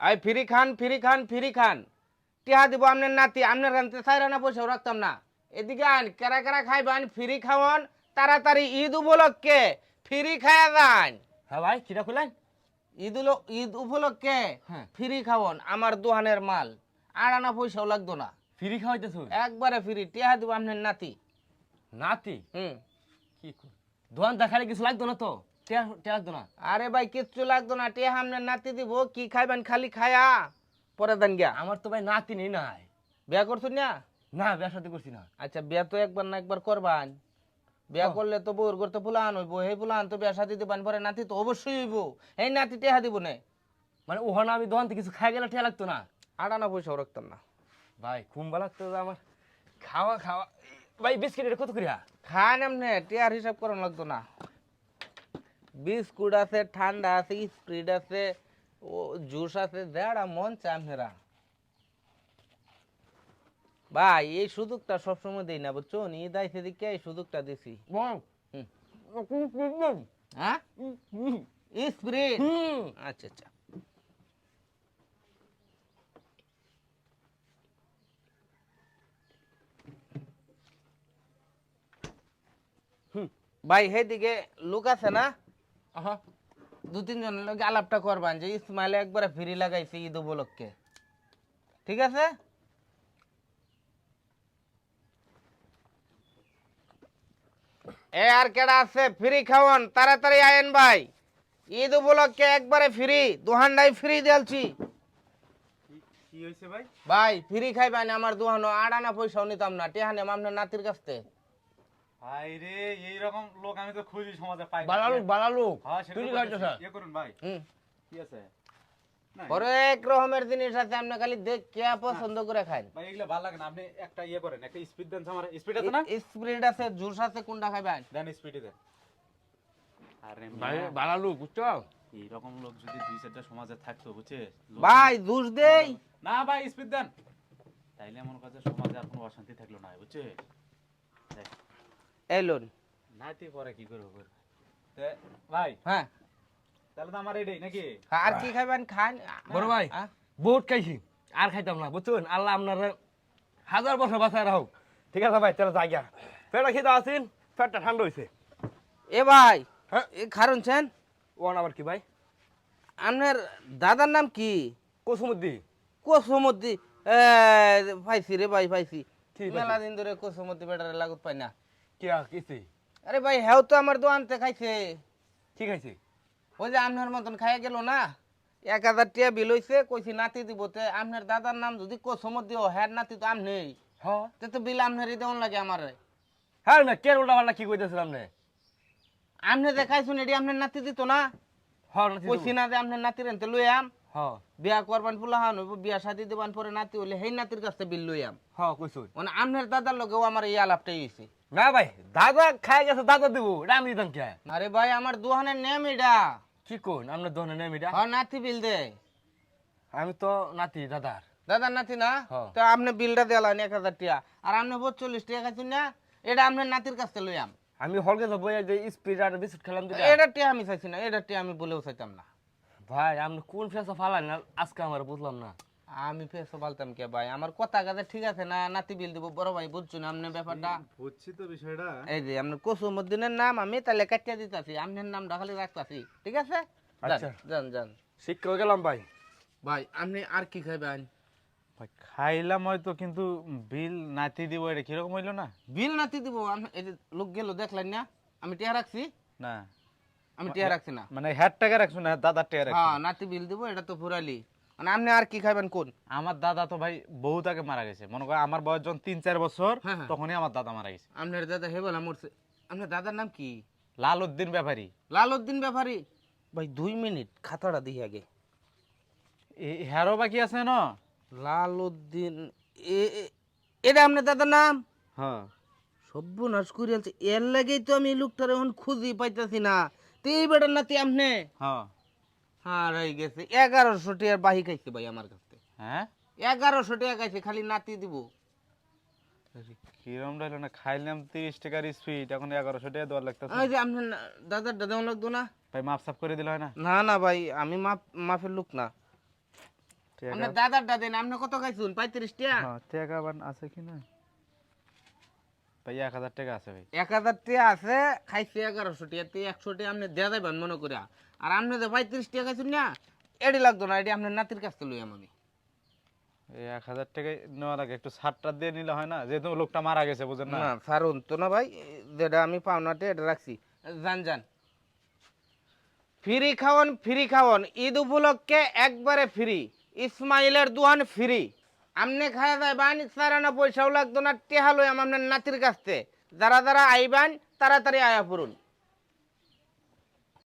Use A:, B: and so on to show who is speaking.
A: I ফ্রি খান ফ্রি খান ফ্রি খান টিহা দিব আপনার নাতি আপনার রানতে চাইরানা পয়সাও রাখতাম না এদিকে আন কেরা কেরা খাইবেন ফ্রি খাওয়ান তাড়াতাড়ি ঈদ উপলক্ষে ফ্রি খায়া যান।
B: হ্যাঁ ভাই কিটা খুলেন?
A: ঈদ উপলক্ষে
B: হ্যাঁ।
A: ফ্রি খাওয়ান আমার দোকানের মাল আর আনা পয়সাও লাগতো না
B: ফ্রি খাওয়াইতেছ?
A: একবারে ফ্রি টিহা দিব আপনার নাতি।
B: নাতি?
A: হুম।
B: কি দোকান দেখালে কিছু লাগতো না তো? টিয়া লাগতো না?
A: আরে ভাই কিচ্ছু লাগতো না টিহা আপনার নাতি দিব কি খাইবেন খালি খায়া পরে দেন গিয়া।
B: আমার তো ভাই নাতি নেই নাই।
A: বিয়া করছুন না?
B: না বিয়া শাদী করছি না।
A: আচ্ছা বিয়া তো একবার না একবার করবান বিয়া করলে তো বউর করতে ফুলান হইব সেই ফুলান তো বিয়া শাদি দিবান পরে নাতি তো অবশ্যই হইব এই নাতি টেহা দিব না।
B: মানে ওখানে আমি দোকান থেকে কিছু খাই গেলে টিয়া লাগতো না?
A: আটানা পয়সাও রাখতাম না
B: ভাই কুম্বা লাগতো আমার খাওয়া খাওয়া। ভাই বিস্কিট এটা কত করিয়া?
A: খান এমনি টিয়ার হিসাব করানো লাগতো না। বিস্কুট আছে ঠান্ডা আছে স্প্রিট আছে ও জুস আছে যারা মন চায় আপনারা। ভাই এই সুযোগটা সবসময় দেই না বুঝছো ঈদ আইসে দিকে এই সুযোগটা দিছি। হ্যাঁ স্প্রিট আচ্ছা আচ্ছা। ভাই সেদিকে লোক আছে না দু তিনজনের লোক আলাপটা করবান যে ইসমাইলে একবারে ফ্রি লাগাইছে ঈদ উপলক্ষে ঠিক আছে। এ আর কেডা আছে ফ্রি খাওয়ান তাড়াতাড়ি আয়েন ভাই ঈদ উপলক্ষে একবারে ফ্রি দোহানটাই ফ্রি দিয়েছি।
C: কি হইছে ভাই?
A: ভাই ফ্রি খাইবেন আমার দোহানো আড়ানা পয়সাও নিতাম না টেহানে আপনার নাতির কাছ থেকে।
C: ভাই রে এই রকম লোক আমি তো খুঁজি সমাজে পাই না।
B: বালালু
C: হ্যাঁ
B: তুই
C: সেটা
B: খাইছো স্যার?
C: ইয়ে করুন ভাই।
A: হুম
C: কি আছে? না
A: হরেক রকমের জিনিস আছে আপনি খালি দেখ কে পছন্দ করে খান।
C: ভাই এগুলা ভালো লাগে না। আপনি একটা ইয়ে করেন, একটা স্পিড দেন। আমার স্পিড আছে না?
A: স্প্রিট আছে জুস আছে কোনটা খাইবেন?
C: দেন স্পিডে দেন। আরে
B: ভাই
C: মিয়া,
B: বালালু বুঝছো?
C: এই রকম লোক যদি দুই চারটা সমাজে থাকতো বুঝছিস?
A: ভাই জুস দেই।
C: না ভাই স্পিড দেন। তাইলে আমার কাছে সমাজে আর কোনো অশান্তি থাকলো না বুঝছিস? দেখ
A: এলুন
C: নাতি পরে কি করব করব। তে ভাই
A: হ্যাঁ
C: তাহলে তো আমার এটাই নাকি?
A: আর কি খাইবেন খান।
B: বড় ভাই
A: আহ?
B: বহুত খাইছি আর খাইতাম না বুঝছেন। আল্লাহ আপনার হাজার বছর বাঁচায় রাখুক। ঠিক আছে ভাই তাহলে যাই গিয়া। পেটটা খেতে আসিন, পেটটা ঠান্ডা হয়েছে।
A: এ ভাই
B: হ্যাঁ
A: এ খারুনছেন
B: ওয়ান আবার কি ভাই?
A: আপনার দাদার নাম কি?
B: কুসুমুদ্দি।
A: কোসমদ্দি পাইছি রে ভাই পাইছি
B: কি পাইছি?
A: মেলা দিন ধরে কোসমদ্দি বেটারে লাগুত পাই না।
B: কি কিসে?
A: আরে ভাই হেও তো আমার দোকানতে খাইছে
B: কি খাইছে?
A: ওই যে আপনার মতন খাইয়া গেল না 1000 টাকা বিল হইছে কইছি নাতি দিব তে আপনার দাদার নাম যদি কোসমদ্দি ও হ্যাঁ নাতি তো আমনে
B: হ্যাঁ
A: তে তো বিল আপনারই দেওয়ান লাগে আমারে।
B: হ্যাঁ না কে উল্টা পাল্টা কি কইতেছিলাম নে?
A: আপনি দেখাইছুন এটি আপনার নাতি দিত না
B: হ্যাঁ
A: কইছি না যে আপনার নাতির এনতে লই আম
B: হ্যাঁ
A: বিয়া করবান ফুলাহান হইব বিয়া শাদি দেবান পরে নাতি হইলে সেই নাতির কাছে বিল লই আম
B: হ্যাঁ কইছুন।
A: মানে আপনার দাদার লগেও আমার এই আলাপটাই হইছে।
B: না ভাই দাদা খাই গেছে দাদা দিব এটা আমি দিতাম কে?
A: আরে ভাই আমার দোকানের নেম এটা
B: কি কোন আপনার দোকানে নেম এটা?
A: হ্যাঁ নাতি বিল দে
B: আমি তো নাতি দাদার।
A: দাদার নাতি না
B: হ্যাঁ।
A: তো আপনি বিলটা দিলেন 1000 টাকা আর আপনি 42 টাকা খাইছেন না এটা আপনার নাতির কাছে লই আম।
B: আমি হলকে যাবো এই যে স্পিড আর বিস্কুট খেলাম দিলা।
A: এটা টাকা আমি চাইছি না এটা টাকা আমি বলেও চাইতাম না।
B: ভাই আপনি কোন ফেসা ফালান না আজকে আমার বুঝলাম না।
A: আমি ফেসও বলতাম কে ভাই আমার কথা কাজে ঠিক আছে না নাতি বিল দিব বড় ভাই বুঝছো না আপনি ব্যাপারটা।
C: বুঝছি তো বিষয়টা।
A: এই যে আপনার কুসুমউদ্দিনের নাম আমি তাহলে কাটিয়ে দিতেছি আপনার নামটা খালি রাখতাছি ঠিক আছে।
B: আচ্ছা।
A: যান যান
B: শিক্ষা হয়ে গেলাম ভাই।
A: ভাই আপনি আর কি খাইবেন?
C: ভাই খাইলাম হয়তো কিন্তু বিল নাতি দিব এটা কিরকম হইলো না?
A: বিল নাতি দিব এই যে লোক গেল দেখলেন না আমি টিয়া রাখছি
C: না
A: আমি টিয়া রাখছি না।
C: মানে হ্যাট টাকা রাখছো না দাদার টাকা রাখছো?
A: হ্যাঁ নাতি বিল দিব এটা তো পুরালি মানে আপনি আর কি খাইবেন কোন?
C: আমার দাদা তো ভাই বহুত আগে মারা গেছে। মনে করো আমার বয়স যখন 3-4 বছর
A: হ্যাঁ, হ্যাঁ।
C: তখনই আমার দাদা মারা গেছে।
A: আপনার দাদা হে বলা মরছে। আপনার দাদার নাম কি?
C: লাল উদ্দিন ব্যাপারী।
A: লাল উদ্দিন ব্যাপারী। ভাই 2 মিনিট খাতাটা দিই আগে।
C: হ্যারো বাকি আছে না?
A: লাল উদ্দিন এটা আপনার দাদার নাম?
C: হ্যাঁ
A: সর্বনাশ করে আছে এর লাগেই তো আমি এই লোকটার এখন খুঁজি পাইতাছি না তো এই বেটার নাতি আপনি।
C: হ্যাঁ
A: হ্যাঁ রয়ে গেছে 1100 টাকার বাহি খাইছে ভাই আমার কাছে।
C: হ্যাঁ
A: 1100 টাকা খাইছে খালি নাতি দিব।
C: কিরম রইলো না? খাইলাম 30 টাকার স্পিড এখন 1100 টাকা দেওয়ার লাগতেছে।
A: ওই যে আপনার দাদার দাদা লাগতো না?
C: ভাই মাপ সাফ করে দিলে হয় না?
A: না না ভাই আমি মাফের লোক না। আপনার দাদারটা দেন, আপনি কত খাইছুন? 35 টিয়া?
D: টাকা বান আছে কি না?
C: ভাই 1000 টাকা আছে ভাই।
A: 1000 টিয়া আছে, খাইছে 1100 টিয়া, 100 টিয়া আপনি দেয়া যাবেন মনে করিয়া। আর আপনি যে 35 টিয়া খাইছুন না, এডি লাগতো না, এডি আপনার নাতির কাছ থেকে লইয়াম আমি।
C: এই 1000 টাকা নেওয়ার আগে একটু ছাড়টা দিয়ে নিলে হয় না, যেহেতু লোকটা মারা গেছে বুঝেন না।
A: না ছাড়ুন তো না ভাই, যেটা আমি পাওনাতে এটা রাখছি। যান যান, ফ্রি খাওয়ান, ফ্রি খাওয়ান, ঈদ উপলক্ষে একবারে ফ্রি, ইসমাইলের দোয়ান ফ্রি। আমনে খাওয়া যাইবান, সারানা পয়সাও লাগতো না, টেহা লইয়াম আপনার নাতির কাছ থেকে। যারা যারা আইবান তাড়াতাড়ি আয়া পড়ুন।